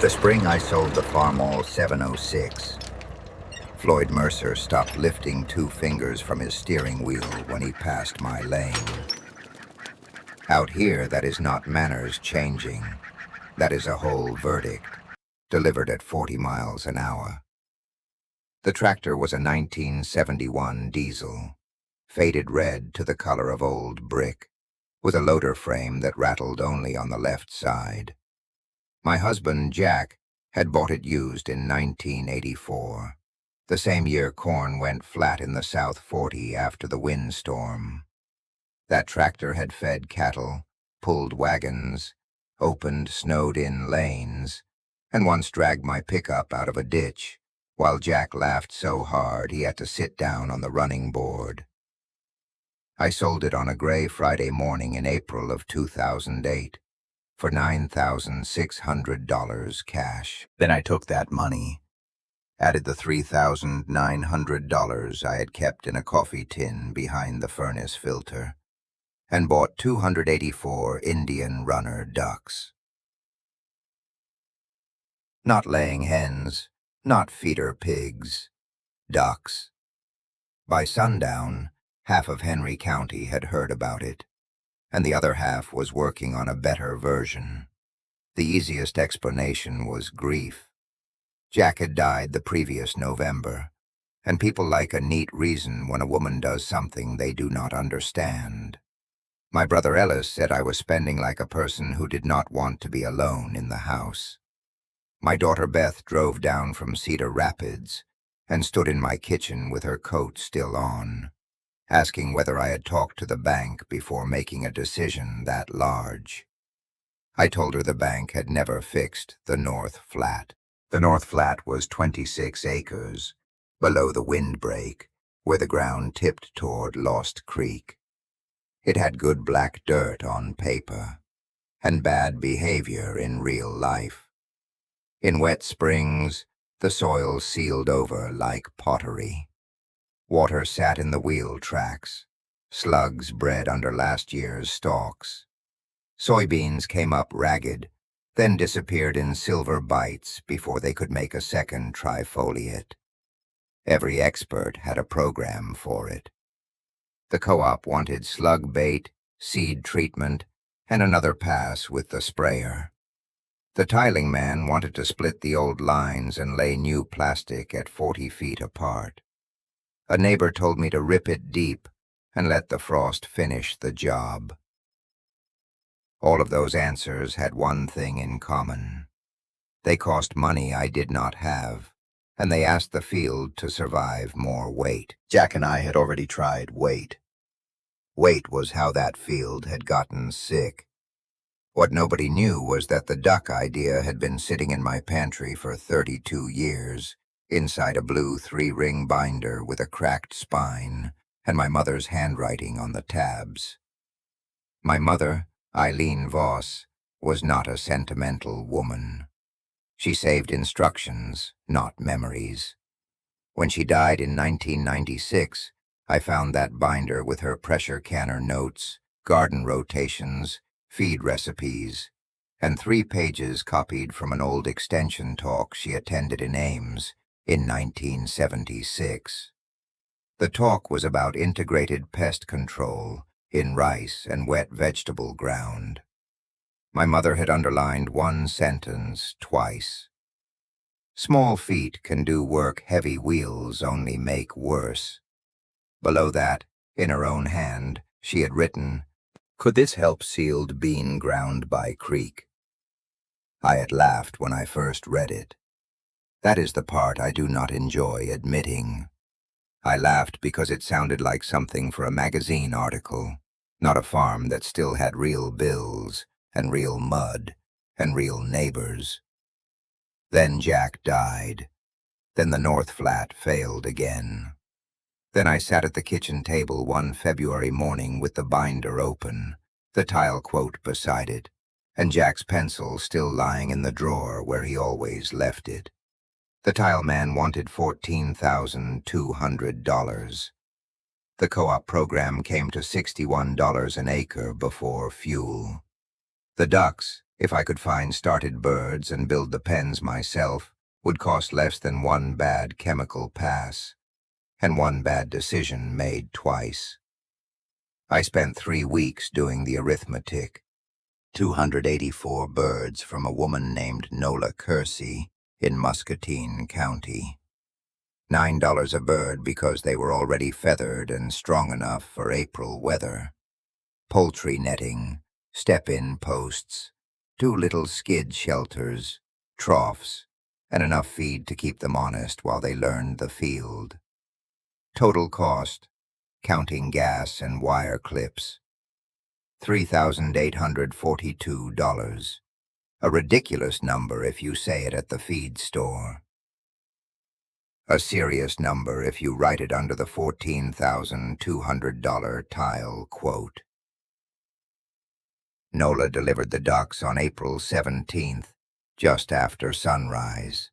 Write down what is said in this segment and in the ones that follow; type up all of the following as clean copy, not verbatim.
The spring I sold the Farmall 706, Floyd Mercer stopped lifting 2 fingers from his steering wheel when he passed my lane. Out here, that is not manners changing. That is a whole verdict, delivered at 40 miles an hour. The tractor was a 1971 diesel, faded red to the color of old brick, with a loader frame that rattled only on the left side. My husband, Jack, had bought it used in 1984, the same year corn went flat in the South 40 after the windstorm. That tractor had fed cattle, pulled wagons, opened snowed-in lanes, and once dragged my pickup out of a ditch, while Jack laughed so hard he had to sit down on the running board. I sold it on a gray Friday morning in April of 2008 for $9,600 cash. Then I took that money, added the $3,900 I had kept in a coffee tin behind the furnace filter, and bought 284 Indian runner ducks. Not laying hens, not feeder pigs, ducks. By sundown, half of Henry County had heard about it, and the other half was working on a better version. The easiest explanation was grief. Jack had died the previous November, and people like a neat reason when a woman does something they do not understand. My brother Ellis said I was spending like a person who did not want to be alone in the house. My daughter Beth drove down from Cedar Rapids and stood in my kitchen with her coat still on, asking whether I had talked to the bank before making a decision that large. I told her the bank had never fixed the North Flat. The North Flat was 26 acres, below the windbreak, where the ground tipped toward Lost Creek. It had good black dirt on paper, and bad behavior in real life. In wet springs, the soil sealed over like pottery. Water sat in the wheel tracks. Slugs bred under last year's stalks. Soybeans came up ragged, then disappeared in silver bites before they could make a second trifoliate. Every expert had a program for it. The co-op wanted slug bait, seed treatment, and another pass with the sprayer. The tiling man wanted to split the old lines and lay new plastic at 40 feet apart. A neighbor told me to rip it deep and let the frost finish the job. All of those answers had one thing in common. They cost money I did not have, and they asked the field to survive more weight. Jack and I had already tried weight. Weight was how that field had gotten sick. What nobody knew was that the duck idea had been sitting in my pantry for 32 years, inside a blue 3-ring binder with a cracked spine and my mother's handwriting on the tabs. My mother, Eileen Voss, was not a sentimental woman. She saved instructions, not memories. When she died in 1996, I found that binder with her pressure canner notes, garden rotations, feed recipes, and 3 pages copied from an old extension talk she attended in Ames in 1976. The talk was about integrated pest control in rice and wet vegetable ground. My mother had underlined one sentence twice. Small feet can do work heavy wheels only make worse. Below that, in her own hand, she had written, "Could this help sealed bean ground by creek?" I had laughed when I first read it. That is the part I do not enjoy admitting. I laughed because it sounded like something for a magazine article, not a farm that still had real bills and real mud and real neighbors. Then Jack died. Then the North Flat failed again. Then I sat at the kitchen table one February morning with the binder open, the tile quote beside it, and Jack's pencil still lying in the drawer where he always left it. The tile man wanted $14,200. The co-op program came to $61 an acre before fuel. The ducks, If I could find started birds and build the pens myself, would cost less than one bad chemical pass, and one bad decision made twice. I spent 3 weeks doing the arithmetic. 284 birds from a woman named Nola Kersey in Muscatine County. $9 a bird because they were already feathered and strong enough for April weather. Poultry netting, step-in posts, 2 little skid shelters, troughs, and enough feed to keep them honest while they learned the field. Total cost, counting gas and wire clips, $3,842. A ridiculous number if you say it at the feed store. A serious number if you write it under the $14,200 tile quote. Nola delivered the ducks on April 17th, just after sunrise.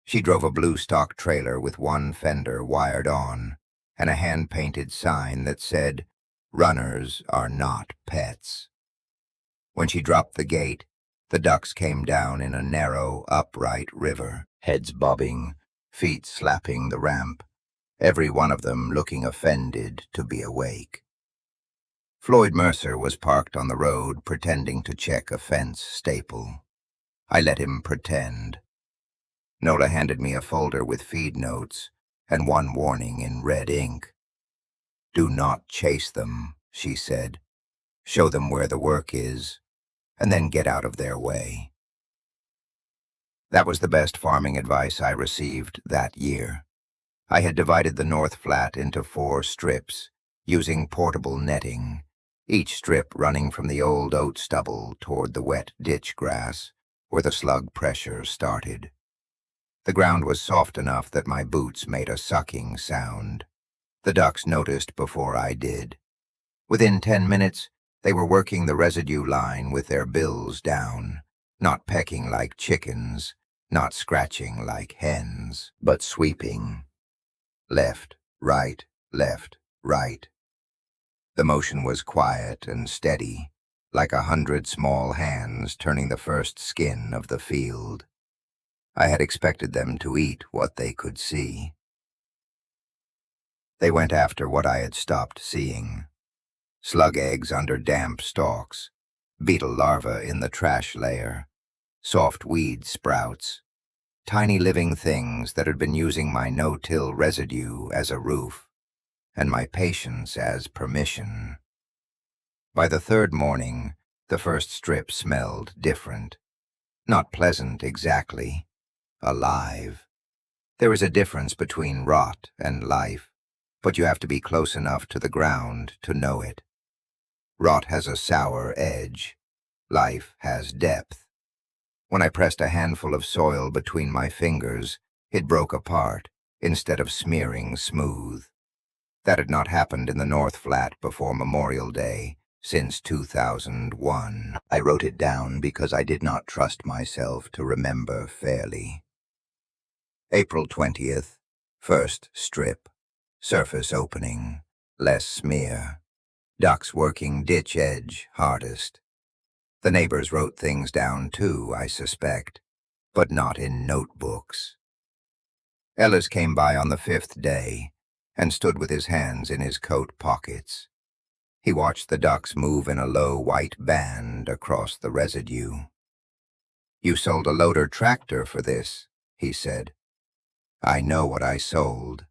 She drove a blue stock trailer with one fender wired on and a hand-painted sign that said, "Runners are not pets." When she dropped the gate, the ducks came down in a narrow, upright river, heads bobbing, feet slapping the ramp, every one of them looking offended to be awake. Floyd Mercer was parked on the road pretending to check a fence staple. I let him pretend. Nola handed me a folder with feed notes and one warning in red ink. "Do not chase them," she said. "Show them where the work is, and then get out of their way." That was the best farming advice I received that year. I had divided the North Flat into 4 strips, using portable netting, each strip running from the old oat stubble toward the wet ditch grass, where the slug pressure started. The ground was soft enough that my boots made a sucking sound. The ducks noticed before I did. Within 10 minutes, they were working the residue line with their bills down, not pecking like chickens, not scratching like hens, but sweeping. Left, right, left, right. The motion was quiet and steady, like 100 small hands turning the first skin of the field. I had expected them to eat what they could see. They went after what I had stopped seeing. Slug eggs under damp stalks, beetle larvae in the trash layer, soft weed sprouts, tiny living things that had been using my no-till residue as a roof, and my patience as permission. By the 3rd morning, the first strip smelled different. Not pleasant exactly, alive. There is a difference between rot and life, but you have to be close enough to the ground to know it. Rot has a sour edge. Life has depth. When I pressed a handful of soil between my fingers, it broke apart instead of smearing smooth. That had not happened in the North Flat before Memorial Day since 2001. I wrote it down because I did not trust myself to remember fairly. April 20th, first strip, surface opening, less smear. Ducks working ditch edge hardest. The neighbors wrote things down too, I suspect, but not in notebooks. Ellis came by on the 5th day and stood with his hands in his coat pockets. He watched the ducks move in a low white band across the residue. "You sold a loader tractor for this," he said. "I know what I sold."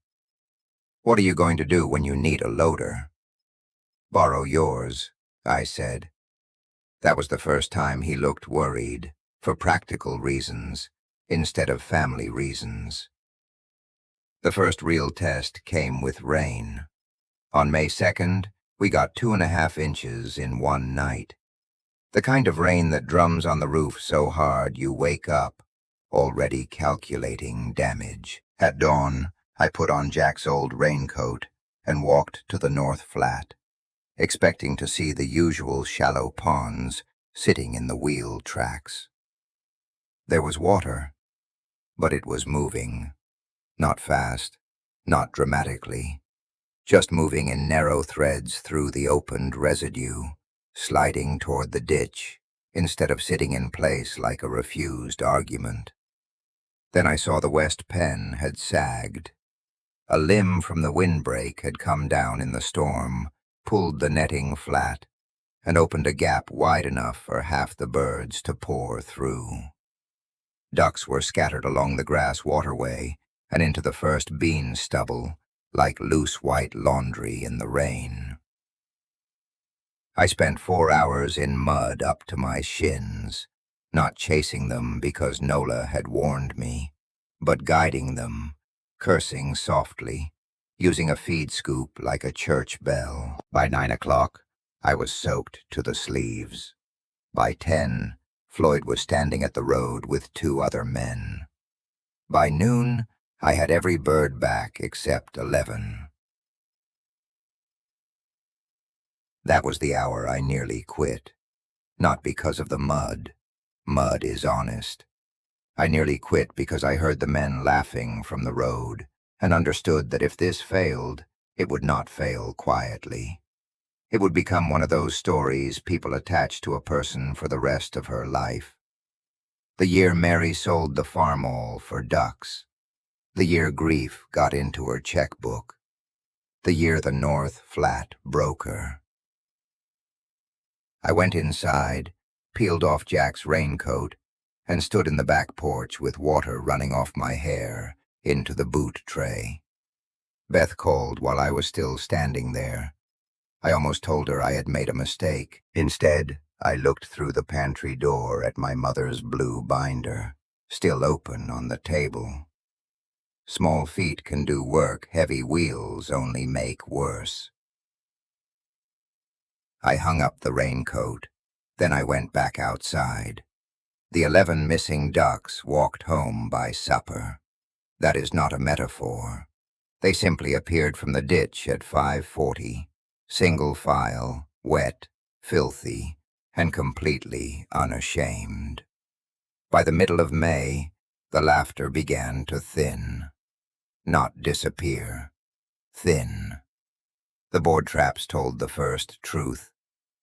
"What are you going to do when you need a loader?" "Borrow yours," I said. That was the first time he looked worried, for practical reasons, instead of family reasons. The first real test came with rain. On May 2nd, we got 2.5 inches in one night. The kind of rain that drums on the roof so hard you wake up, already calculating damage. At dawn, I put on Jack's old raincoat and walked to the North Flat, expecting to see the usual shallow ponds sitting in the wheel tracks. There was water, but it was moving. Not fast, not dramatically, just moving in narrow threads through the opened residue, sliding toward the ditch instead of sitting in place like a refused argument. Then I saw the west pen had sagged. A limb from the windbreak had come down in the storm, pulled the netting flat, and opened a gap wide enough for half the birds to pour through. Ducks were scattered along the grass waterway and into the first bean stubble, like loose white laundry in the rain. I spent 4 hours in mud up to my shins, not chasing them because Nola had warned me, but guiding them, cursing softly, using a feed scoop like a church bell. By 9 o'clock, I was soaked to the sleeves. By 10, Floyd was standing at the road with 2 other men. By noon, I had every bird back except 11. That was the hour I nearly quit. Not because of the mud. Mud is honest. I nearly quit because I heard the men laughing from the road and understood that if this failed, it would not fail quietly. It would become one of those stories people attach to a person for the rest of her life. The year Mary sold the farm all for ducks. The year grief got into her checkbook. The year the North Flat broke her. I went inside, peeled off Jack's raincoat, and stood in the back porch with water running off my hair into the boot tray. Beth called while I was still standing there. I almost told her I had made a mistake. Instead, I looked through the pantry door at my mother's blue binder, still open on the table. Small feet can do work heavy wheels only make worse. I hung up the raincoat. Then I went back outside. The 11 missing ducks walked home by supper. That is not a metaphor. They simply appeared from the ditch at 5:40, single file, wet, filthy, and completely unashamed. By the middle of May, the laughter began to thin. Not disappear. Thin. The board traps told the first truth.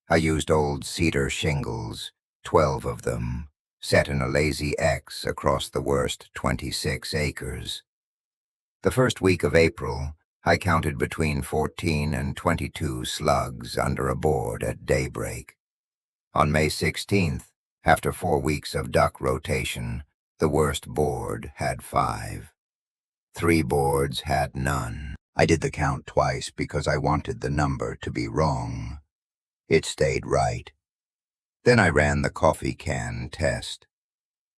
I used old cedar shingles, 12 of them, set in a lazy X across the worst 26 acres. The first week of April, I counted between 14 and 22 slugs under a board at daybreak. On May 16th, after 4 weeks of duck rotation, the worst board had 5. 3 boards had none. I did the count twice because I wanted the number to be wrong. It stayed right. Then I ran the coffee can test.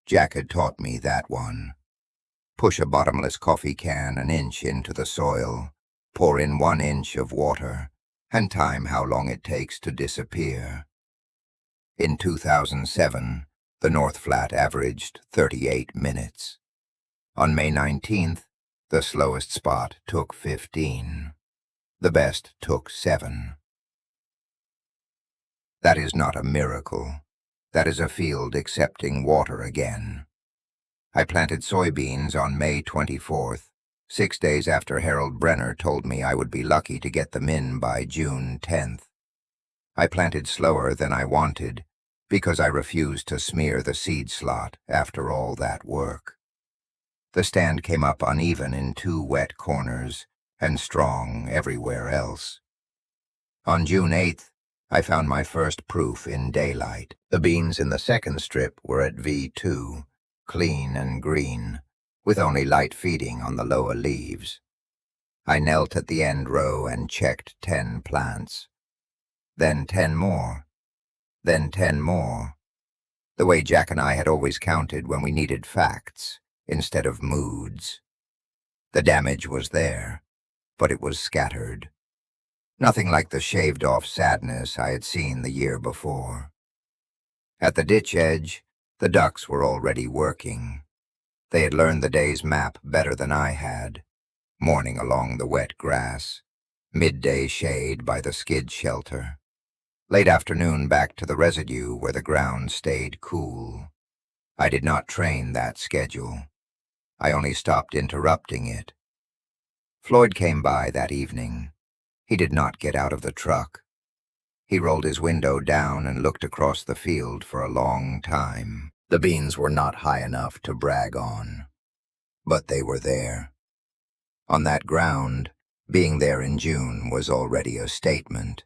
Jack had taught me that one. Push a bottomless coffee can an inch into the soil, pour in 1 inch of water, and time how long it takes to disappear. In 2007, the North Flat averaged 38 minutes. On May 19th, the slowest spot took 15. The best took 7. That is not a miracle. That is a field accepting water again. I planted soybeans on May 24th, 6 days after Harold Brenner told me I would be lucky to get them in by June 10th. I planted slower than I wanted because I refused to smear the seed slot after all that work. The stand came up uneven in 2 wet corners and strong everywhere else. On June 8th, I found my first proof in daylight. The beans in the second strip were at V2, clean and green, with only light feeding on the lower leaves. I knelt at the end row and checked 10 plants. Then 10 more. Then 10 more. The way Jack and I had always counted when we needed facts instead of moods. The damage was there, but it was scattered. Nothing like the shaved-off sadness I had seen the year before. At the ditch edge, the ducks were already working. They had learned the day's map better than I had. Morning along the wet grass, midday shade by the skid shelter, late afternoon back to the residue where the ground stayed cool. I did not train that schedule. I only stopped interrupting it. Floyd came by that evening. He did not get out of the truck. He rolled his window down and looked across the field for a long time. The beans were not high enough to brag on, but they were there. On that ground, being there in June was already a statement.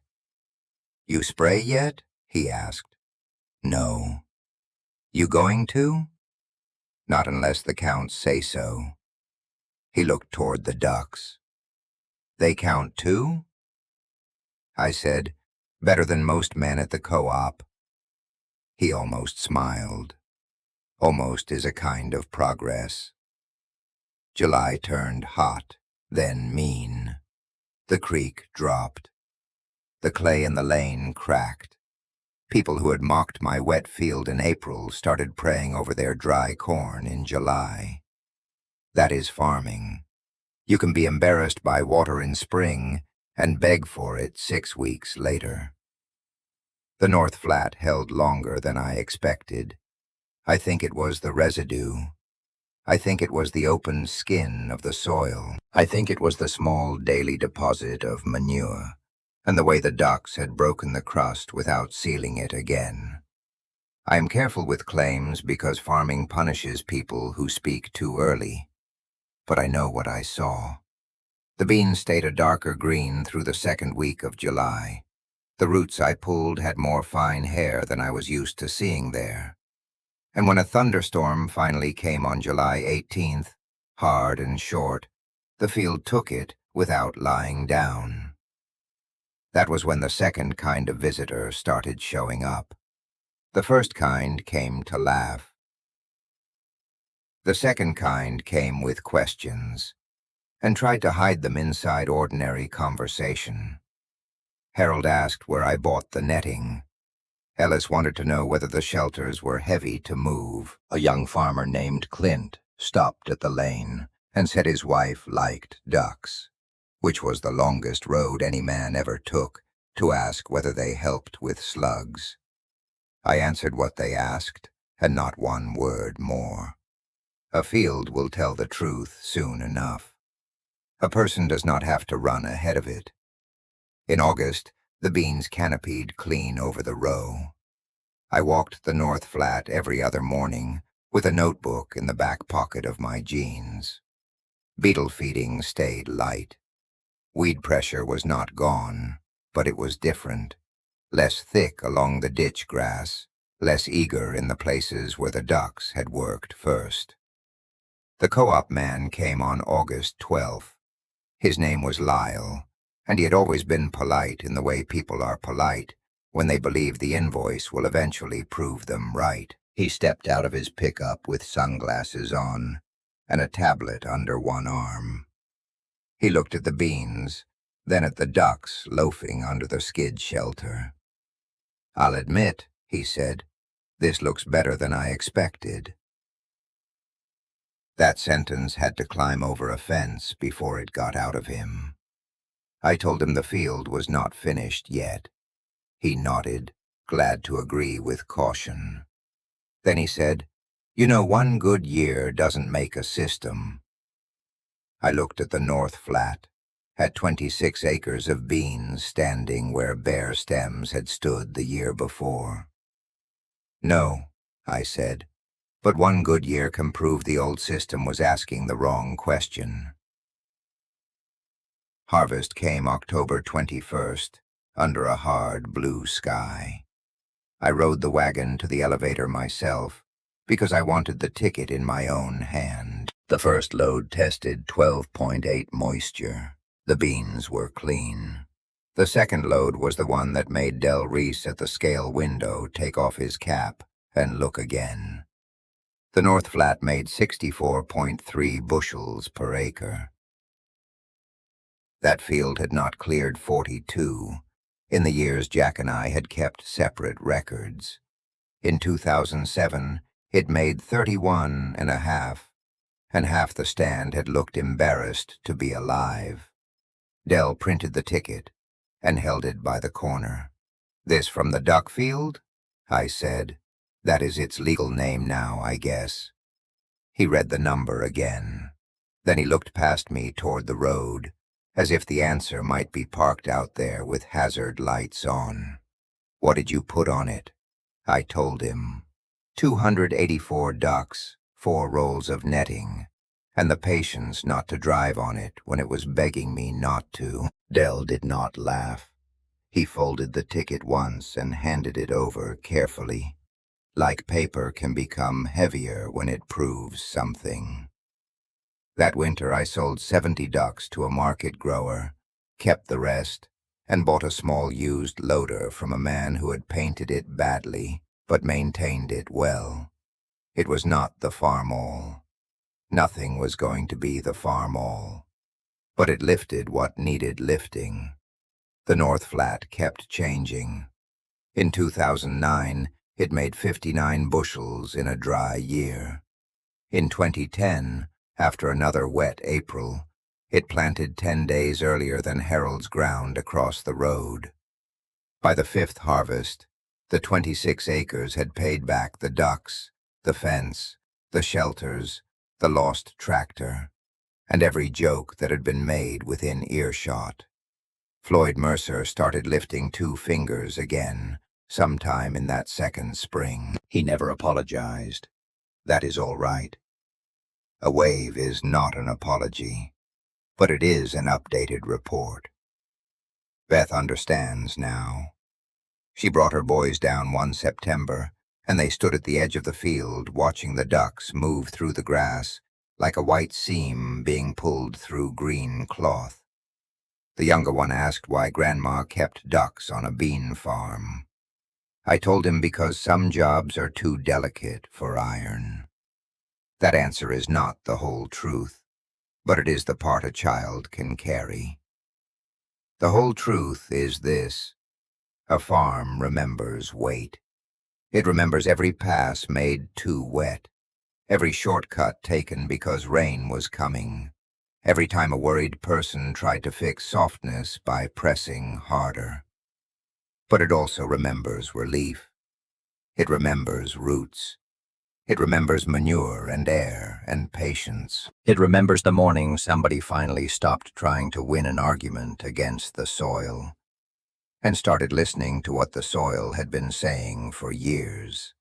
"You spray yet?" he asked. "No." "You going to?" "Not unless the counts say so." He looked toward the ducks. "They count too?" I said, "Better than most men at the co-op." He almost smiled. Almost is a kind of progress. July turned hot, then mean. The creek dropped. The clay in the lane cracked. People who had mocked my wet field in April started praying over their dry corn in July. That is farming. You can be embarrassed by water in spring and beg for it 6 weeks later. The North Flat held longer than I expected. I think it was the residue. I think it was the open skin of the soil. I think it was the small daily deposit of manure, and the way the ducks had broken the crust without sealing it again. I am careful with claims because farming punishes people who speak too early. But I know what I saw. The beans stayed a darker green through the second week of July. The roots I pulled had more fine hair than I was used to seeing there. And when a thunderstorm finally came on July 18th, hard and short, the field took it without lying down. That was when the second kind of visitor started showing up. The first kind came to laugh. The second kind came with questions, and tried to hide them inside ordinary conversation. Harold asked where I bought the netting. Ellis wanted to know whether the shelters were heavy to move. A young farmer named Clint stopped at the lane and said his wife liked ducks, which was the longest road any man ever took, to ask whether they helped with slugs. I answered what they asked, and not one word more. A field will tell the truth soon enough. A person does not have to run ahead of it. In August, the beans canopied clean over the row. I walked the North Flat every other morning with a notebook in the back pocket of my jeans. Beetle feeding stayed light. Weed pressure was not gone, but it was different. Less thick along the ditch grass, less eager in the places where the ducks had worked first. The co-op man came on August 12th. His name was Lyle, and he had always been polite in the way people are polite when they believe the invoice will eventually prove them right. He stepped out of his pickup with sunglasses on and a tablet under one arm. He looked at the beans, then at the ducks loafing under the skid shelter. "I'll admit," he said, "this looks better than I expected." That sentence had to climb over a fence before it got out of him. I told him the field was not finished yet. He nodded, glad to agree with caution. Then he said, "You know, 1 good year doesn't make a system." I looked at the North Flat, at 26 acres of beans standing where bare stems had stood the year before. "No," I said, "but 1 good year can prove the old system was asking the wrong question." Harvest came October 21st, under a hard blue sky. I rode the wagon to the elevator myself, because I wanted the ticket in my own hand. The first load tested 12.8 moisture. The beans were clean. The second load was the one that made Del Reese at the scale window take off his cap and look again. The North Flat made 64.3 bushels per acre. That field had not cleared 42 in the years Jack and I had kept separate records. In 2007, it made 31.5, and half the stand had looked embarrassed to be alive. Del printed the ticket and held it by the corner. "This from the duck field?" I said. "That is its legal name now, I guess." He read the number again. Then he looked past me toward the road, as if the answer might be parked out there with hazard lights on. What did you put on it? I told him. 284 ducks, 4 rolls of netting, and the patience not to drive on it when it was begging me not to. Dell did not laugh. He folded the ticket once and handed it over carefully. Like paper can become heavier when it proves something. That winter I sold 70 ducks to a market grower, kept the rest, and bought a small used loader from a man who had painted it badly, but maintained it well. It was not the farm all. Nothing was going to be the farm all. But it lifted what needed lifting. The North Flat kept changing. In 2009, it made 59 bushels in a dry year. In 2010, after another wet April, it planted 10 days earlier than Harold's ground across the road. By the 5th harvest, the 26 acres had paid back the ducks, the fence, the shelters, the lost tractor, and every joke that had been made within earshot. Floyd Mercer started lifting 2 fingers again, sometime in that second spring. He never apologized. That is all right. A wave is not an apology, but it is an updated report. Beth understands now. She brought her boys down one September, and they stood at the edge of the field watching the ducks move through the grass like a white seam being pulled through green cloth. The younger one asked why Grandma kept ducks on a bean farm. I told him because some jobs are too delicate for iron. That answer is not the whole truth, but it is the part a child can carry. The whole truth is this: a farm remembers weight. It remembers every pass made too wet, every shortcut taken because rain was coming, every time a worried person tried to fix softness by pressing harder. But it also remembers relief. It remembers roots. It remembers manure and air and patience. It remembers the morning somebody finally stopped trying to win an argument against the soil and started listening to what the soil had been saying for years.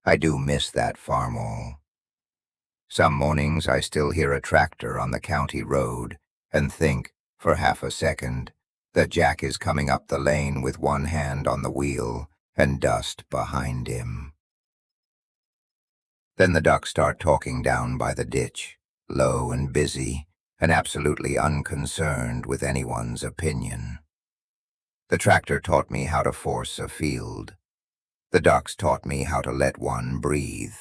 I do miss that farm all. Some mornings I still hear a tractor on the county road and think, for half a second, that Jack is coming up the lane with one hand on the wheel and dust behind him. Then the ducks start talking down by the ditch, low and busy, and absolutely unconcerned with anyone's opinion. The tractor taught me how to force a field. The ducks taught me how to let one breathe.